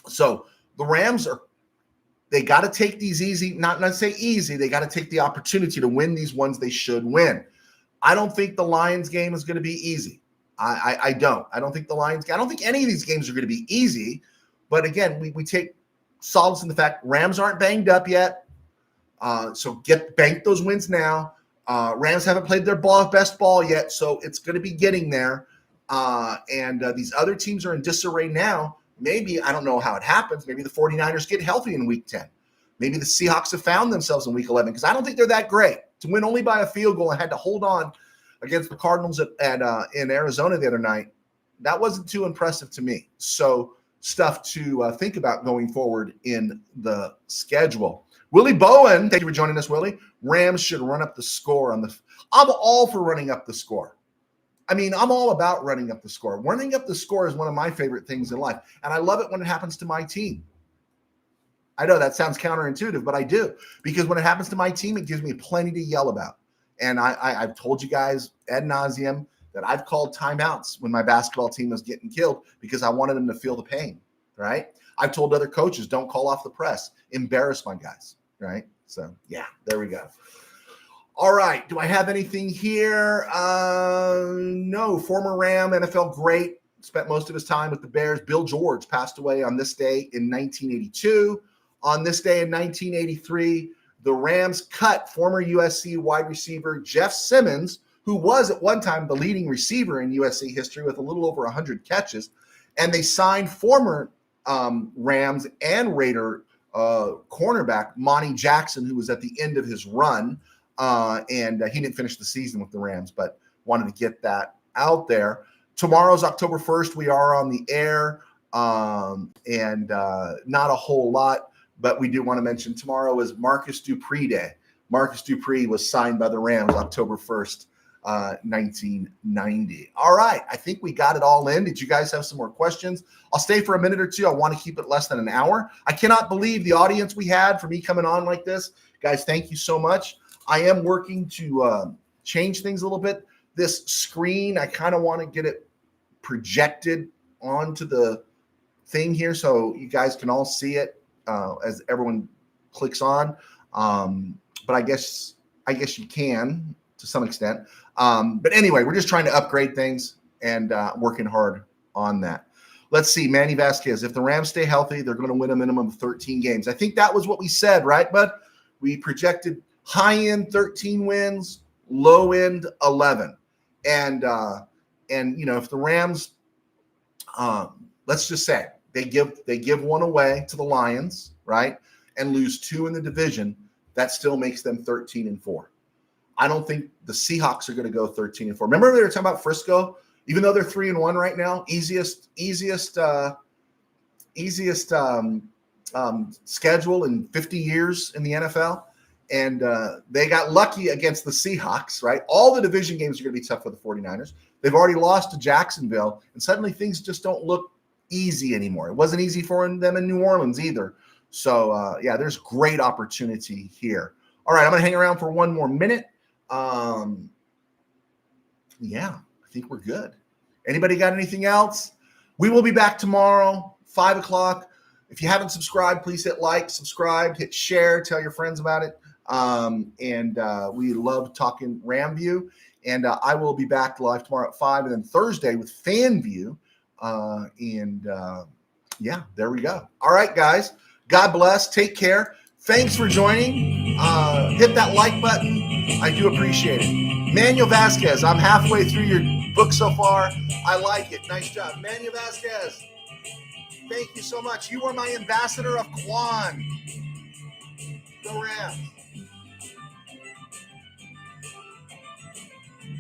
So the Rams they got to take these easy, not say easy, they got to take the opportunity to win these ones they should win. I don't think the Lions game is going to be easy. I don't. I don't think the Lions. I don't think any of these games are going to be easy. But again, we take solace in the fact Rams aren't banged up yet. So bank those wins now. Rams haven't played their best ball yet, so it's going to be getting there. And these other teams are in disarray now. Maybe, I don't know how it happens. Maybe the 49ers get healthy in week 10. Maybe the Seahawks have found themselves in week 11 because I don't think they're that great. To win only by a field goal and had to hold on against the Cardinals in Arizona the other night, that wasn't too impressive to me. So stuff to think about going forward in the schedule. Willie Bowen, thank you for joining us, Willie. Rams should run up the score on the – I'm all for running up the score. I mean, I'm all about running up the score. Running up the score is one of my favorite things in life, and I love it when it happens to my team. I know that sounds counterintuitive, but I do. Because when it happens to my team, it gives me plenty to yell about. And I've told you guys ad nauseum that I've called timeouts when my basketball team was getting killed because I wanted them to feel the pain, right? I've told other coaches, don't call off the press. Embarrass my guys, right? So, yeah, there we go. All right. Do I have anything here? No. Former Ram, NFL great. Spent most of his time with the Bears. Bill George passed away on this day in 1982. On this day in 1983, the Rams cut former USC wide receiver Jeff Simmons, who was at one time the leading receiver in USC history with a little over 100 catches, and they signed former Rams and Raider cornerback Monty Jackson, who was at the end of his run, and he didn't finish the season with the Rams, but wanted to get that out there. Tomorrow's October 1st. We are on the air, and not a whole lot. But we do want to mention tomorrow is Marcus Dupree Day. Marcus Dupree was signed by the Rams October 1st, 1990. All right. I think we got it all in. Did you guys have some more questions? I'll stay for a minute or two. I want to keep it less than an hour. I cannot believe the audience we had for me coming on like this. Guys, thank you so much. I am working to change things a little bit. This screen, I kind of want to get it projected onto the thing here so you guys can all see it. As everyone clicks on, but I guess you can to some extent. But anyway, we're just trying to upgrade things and working hard on that. Let's see, Manny Vasquez. If the Rams stay healthy, they're going to win a minimum of 13 games. I think that was what we said, right? But we projected high end 13 wins, low end 11, and you know if the Rams, let's just say. They give one away to the Lions, right, and lose 2 in the division. That still makes them 13-4. I don't think the Seahawks are going to go 13-4. Remember they were talking about Frisco, even though they're 3-1 right now, easiest schedule in 50 years in the NFL, and they got lucky against the Seahawks, right? All the division games are going to be tough for the 49ers. They've already lost to Jacksonville, and suddenly things just don't look easy anymore. It wasn't easy for them in New Orleans either. So, yeah, there's great opportunity here. All right, I'm going to hang around for one more minute. Yeah, I think we're good. Anybody got anything else? We will be back tomorrow, 5 o'clock. If you haven't subscribed, please hit like, subscribe, hit share, tell your friends about it. And we love talking RamView. And I will be back live tomorrow at 5 and then Thursday with FanView. Yeah, there we go. All right, guys. God bless. Take care. Thanks for joining. Hit that like button. I do appreciate it. Manuel Vasquez, I'm halfway through your book so far. I like it. Nice job. Manuel Vasquez, thank you so much. You are my ambassador of Quan. Go Rams.